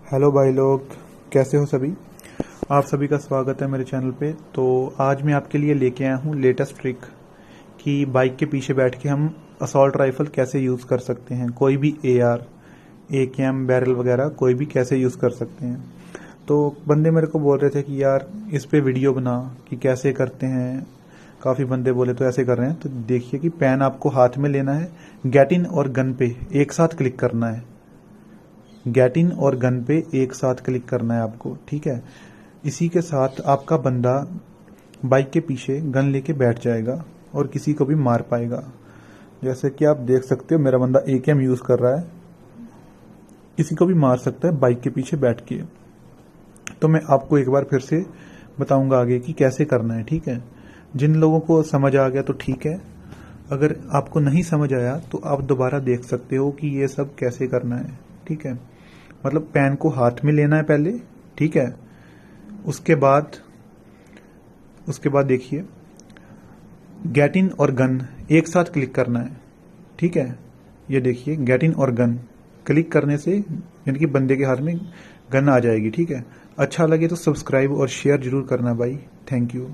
Hello भाई लोग, कैसे हो सभी। आप सभी का स्वागत है मेरे चैनल पे। तो आज मैं आपके लिए लेके आया हूँ लेटेस्ट ट्रिक कि बाइक के पीछे बैठ के हम असॉल्ट राइफल कैसे यूज़ कर सकते हैं। कोई भी AR, AKM, बैरल वगैरह कोई भी कैसे यूज़ कर सकते हैं। तो बंदे मेरे को बोल रहे थे कि यार इस पे वीडियो बना कि कैसे करते हैं। काफ़ी बंदे बोले तो ऐसे कर रहे हैं। तो देखिए कि पेन आपको हाथ में लेना है, गेट इन और गन पे एक साथ क्लिक करना है। गेट इन और गन पे एक साथ क्लिक करना है आपको, ठीक है। इसी के साथ आपका बंदा बाइक के पीछे गन लेके बैठ जाएगा और किसी को भी मार पाएगा। जैसे कि आप देख सकते हो मेरा बंदा AKM यूज कर रहा है, किसी को भी मार सकता है बाइक के पीछे बैठ के। तो मैं आपको एक बार फिर से बताऊंगा आगे कि कैसे करना है, ठीक है। जिन लोगों को समझ आ गया तो ठीक है, अगर आपको नहीं समझ आया तो आप दोबारा देख सकते हो कि ये सब कैसे करना है, ठीक है। मतलब पेन को हाथ में लेना है पहले, ठीक है। उसके बाद उसके बाद देखिए गेट इन और गन एक साथ क्लिक करना है, ठीक है। ये देखिए गेट इन और गन क्लिक करने से यानी कि बंदे के हाथ में गन आ जाएगी, ठीक है। अच्छा लगे तो सब्सक्राइब और शेयर जरूर करना भाई। Thank you.